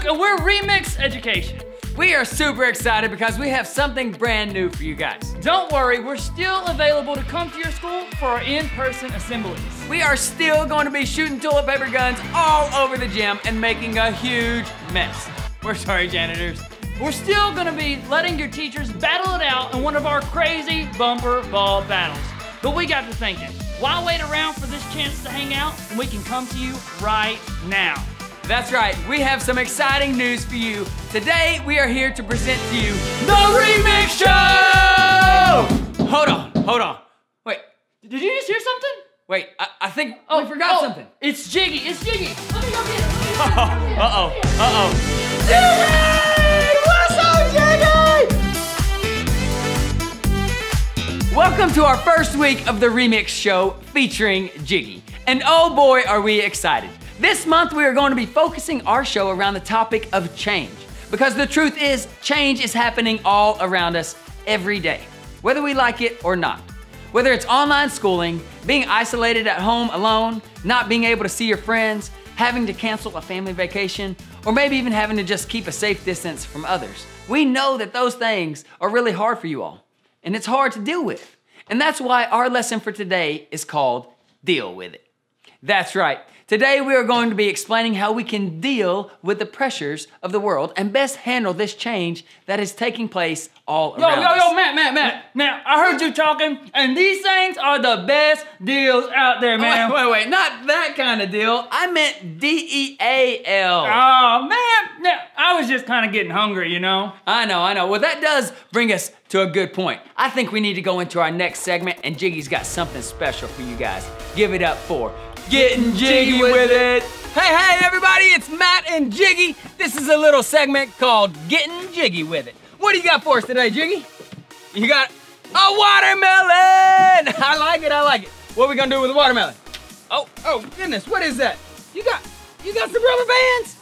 Luke, and we're Remix Education. We are super excited because we have something brand new for you guys. Don't worry, we're still available to come to your school for our in-person assemblies. We are still going to be shooting toilet paper guns all over the gym and making a huge mess. We're sorry, janitors. We're still gonna be letting your teachers battle it out in one of our crazy bumper ball battles. But we got to thinking, why wait around for this chance to hang out when we can come to you right now? That's right, we have some exciting news for you. Today, we are here to present to you The Remix Show! Hold on. Wait, Did you just hear something? wait, I think we forgot something. It's Jiggy, Let me go get it. Uh-oh. Jiggy! What's up, Jiggy? Welcome to our first week of The Remix Show featuring Jiggy. And oh boy, are we excited. This month, we are going to be focusing our show around the topic of change. Because the truth is, change is happening all around us every day, whether we like it or not. Whether it's online schooling, being isolated at home alone, not being able to see your friends, having to cancel a family vacation, or maybe even having to just keep a safe distance from others. We know that those things are really hard for you all, and it's hard to deal with. And that's why our lesson for today is called Deal With It. That's right. Today we are going to be explaining how we can deal with the pressures of the world and best handle this change that is taking place all around us. Yo, Matt. Now, I heard you talking, and these things are the best deals out there, man. Wait, not that kind of deal. I meant D-E-A-L. Oh, man. Now, I was just kind of getting hungry, you know? I know. Well, that does bring us to a good point. I think we need to go into our next segment, and Jiggy's got something special for you guys. Give it up for Getting Jiggy with It. Hey, everybody, it's Matt and Jiggy. This is a little segment called Getting Jiggy with It. What do you got for us today, Jiggy? You got a watermelon. I like it. What are we gonna do with the watermelon? Oh, goodness, what is that? You got some rubber bands?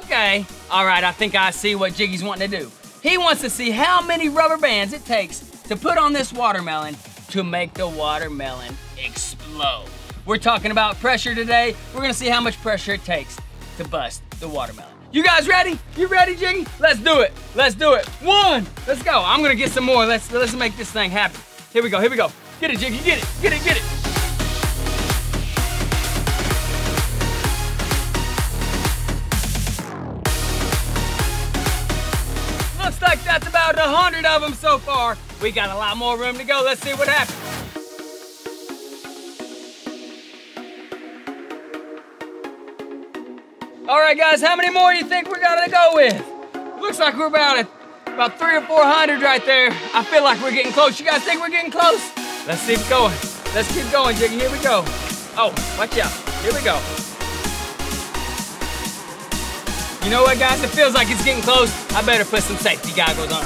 Okay. All right, I think I see what Jiggy's wanting to do. He wants to see how many rubber bands it takes to put on this watermelon to make the watermelon explode. We're talking about pressure today. We're gonna see how much pressure it takes to bust the watermelon. You guys ready? You ready, Jiggy? Let's do it. One, let's go. I'm gonna get some more. Let's make this thing happen. Here we go. Get it, Jiggy, get it. Looks like that's about 100 of them so far. We got a lot more room to go. Let's see what happens. All right, guys, how many more do you think we're gonna go with? Looks like we're about 300 or 400 right there. I feel like we're getting close. You guys think we're getting close? Let's keep going. Jiggy. Here we go. Oh, watch out. Here we go. You know what, guys? It feels like it's getting close. I better put some safety goggles on.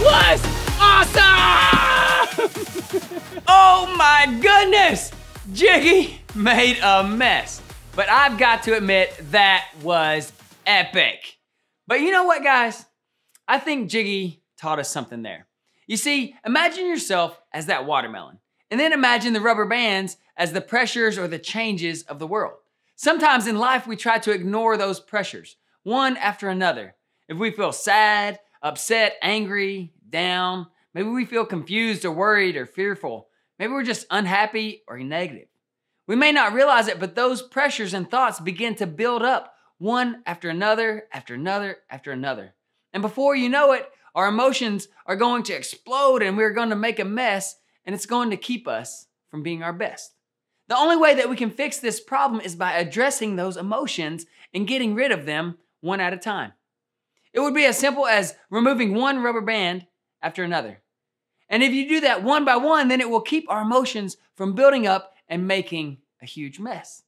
Was awesome! Oh my goodness! Jiggy made a mess. But I've got to admit, that was epic. But you know what, guys? I think Jiggy taught us something there. You see, imagine yourself as that watermelon. And then imagine the rubber bands as the pressures or the changes of the world. Sometimes in life, we try to ignore those pressures, one after another. If we feel sad, upset, angry, down, maybe we feel confused or worried or fearful. Maybe we're just unhappy or negative. We may not realize it, but those pressures and thoughts begin to build up one after another, after another. And before you know it, our emotions are going to explode and we're going to make a mess, and it's going to keep us from being our best. The only way that we can fix this problem is by addressing those emotions and getting rid of them one at a time. It would be as simple as removing one rubber band after another. And if you do that one by one, then it will keep our emotions from building up and making a huge mess.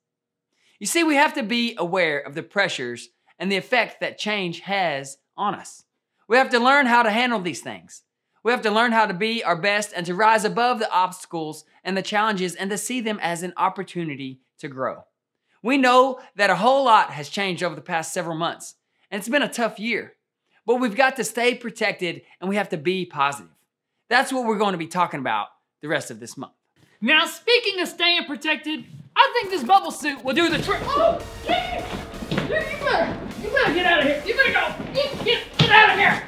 You see, we have to be aware of the pressures and the effect that change has on us. We have to learn how to handle these things. We have to learn how to be our best and to rise above the obstacles and the challenges and to see them as an opportunity to grow. We know that a whole lot has changed over the past several months. and it's been a tough year. But we've got to stay protected and we have to be positive. That's what we're going to be talking about the rest of this month. Now, speaking of staying protected, I think this bubble suit will do the trick. Oh, Jiggy! You better get out of here. You better go. Get out of here.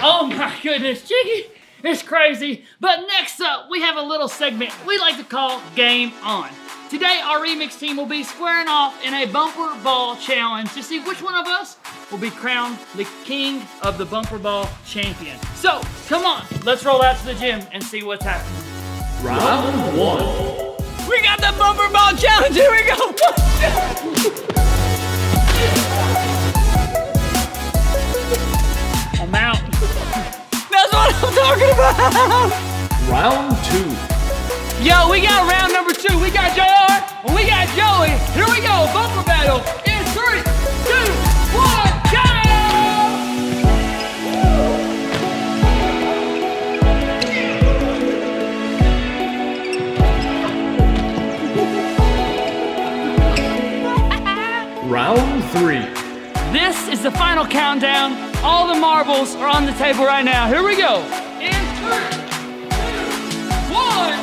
Oh my goodness, Jiggy. It's crazy. But next up, we have a little segment we like to call Game On. Today, our remix team will be squaring off in a bumper ball challenge to see which one of us will be crowned the king of the bumper ball champion. So, come on, let's roll out to the gym and see what's happening. Round 1. We got the bumper ball challenge. Here we go. I'm out. That's what I'm talking about. Round 2. Yo, we got round number 2. We got JR and we got Joey. Here we go, bumper battle in 3, 2, 1, go! Round 3. This is the final countdown. All the marbles are on the table right now. Here we go. In 3, 2, 1.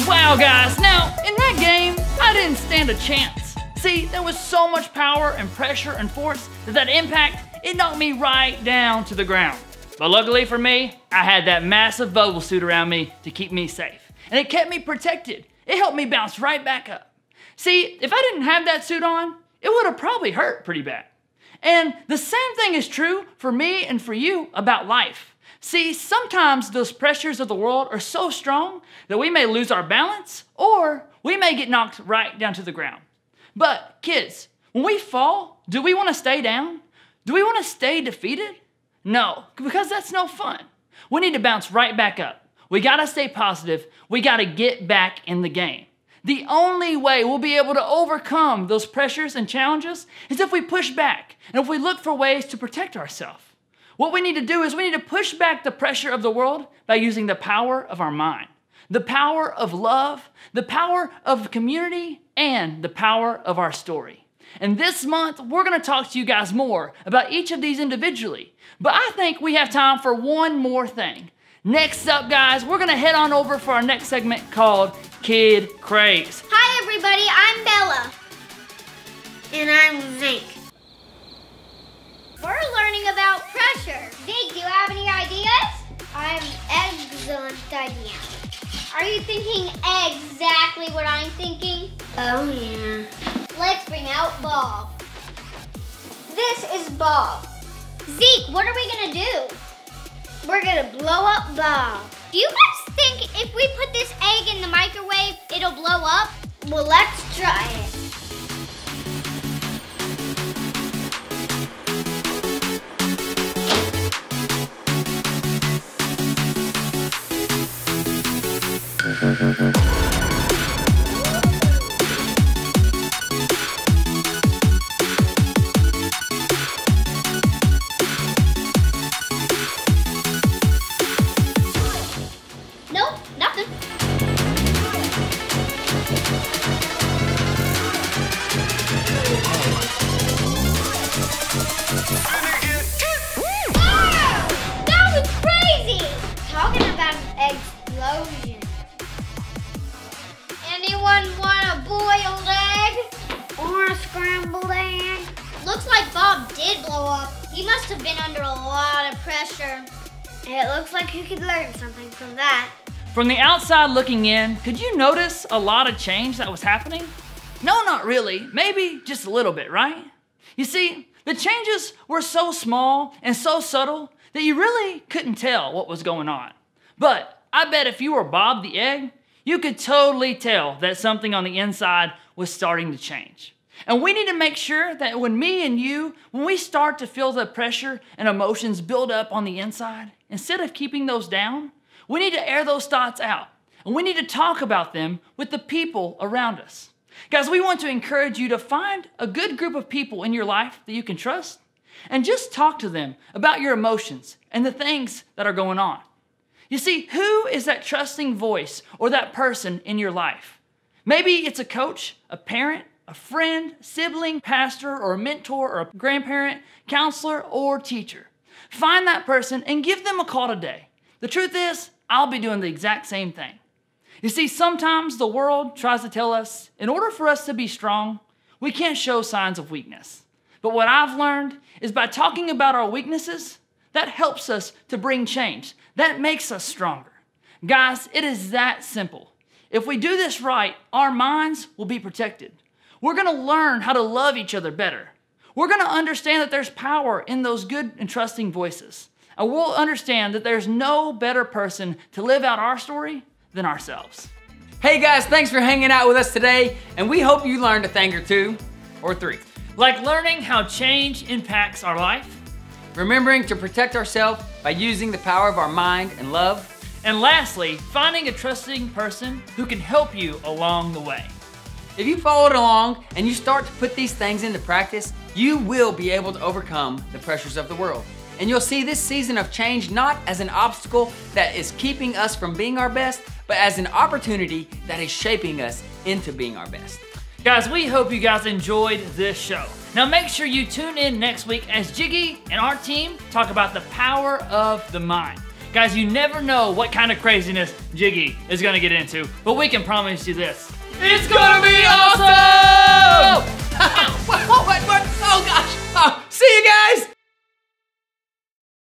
Wow, guys, now, in that game, I didn't stand a chance. See, there was so much power and pressure and force that impact, it knocked me right down to the ground. But luckily for me, I had that massive bubble suit around me to keep me safe. And it kept me protected. It helped me bounce right back up. See, if I didn't have that suit on, it would have probably hurt pretty bad. And the same thing is true for me and for you about life. See, sometimes those pressures of the world are so strong that we may lose our balance or we may get knocked right down to the ground. But kids, when we fall, do we want to stay down? Do we want to stay defeated? No, because that's no fun. We need to bounce right back up. We got to stay positive. We got to get back in the game. The only way we'll be able to overcome those pressures and challenges is if we push back and if we look for ways to protect ourselves. What we need to do is we need to push back the pressure of the world by using the power of our mind, the power of love, the power of community, and the power of our story. And this month, we're going to talk to you guys more about each of these individually. But I think we have time for one more thing. Next up, guys, we're going to head on over for our next segment called Kid Craze. Hi, everybody. I'm Bella. And I'm Zink. We're learning about pressure. Zink, do you have any ideas? I have an excellent idea. Are you thinking exactly what I'm thinking? Oh, yeah. Let's bring out Bob. This is Bob. Zeke, what are we gonna do? We're gonna blow up Bob. Do you guys think if we put this egg in the microwave, it'll blow up? Well, let's try it. Nope, nothing. Ah! That was crazy! Talking about an explosion. Anyone want a boiled egg? Or a scrambled egg? Looks like Bob did blow up. He must have been under a lot of pressure. It looks like you could learn something from that. From the outside looking in, could you notice a lot of change that was happening? No, not really. Maybe just a little bit, right? You see, the changes were so small and so subtle that you really couldn't tell what was going on. But I bet if you were Bob the egg, you could totally tell that something on the inside was starting to change. And we need to make sure that when me and you, when we start to feel the pressure and emotions build up on the inside, instead of keeping those down, we need to air those thoughts out. And we need to talk about them with the people around us. Guys, we want to encourage you to find a good group of people in your life that you can trust and just talk to them about your emotions and the things that are going on. You see, who is that trusting voice or that person in your life? Maybe it's a coach, a parent, a friend, sibling, pastor, or a mentor, or a grandparent, counselor, or teacher. Find that person and give them a call today. The truth is, I'll be doing the exact same thing. You see, sometimes the world tries to tell us, in order for us to be strong, we can't show signs of weakness. But what I've learned is by talking about our weaknesses, that helps us to bring change. That makes us stronger. Guys, it is that simple. If we do this right, our minds will be protected. We're going to learn how to love each other better. We're going to understand that there's power in those good and trusting voices. And we'll understand that there's no better person to live out our story than ourselves. Hey guys, thanks for hanging out with us today, and we hope you learned a thing or two, or three. Like learning how change impacts our life, Remembering to protect ourselves by using the power of our mind and love, and lastly, finding a trusting person who can help you along the way. if you followed along and you start to put these things into practice, you will be able to overcome the pressures of the world. And you'll see this season of change not as an obstacle that is keeping us from being our best, but as an opportunity that is shaping us into being our best. Guys, we hope you guys enjoyed this show. Now make sure you tune in next week as Jiggy and our team talk about the power of the mind. Guys, you never know what kind of craziness Jiggy is gonna get into, but we can promise you this. It's gonna be awesome! What? Oh gosh! Oh, see you guys!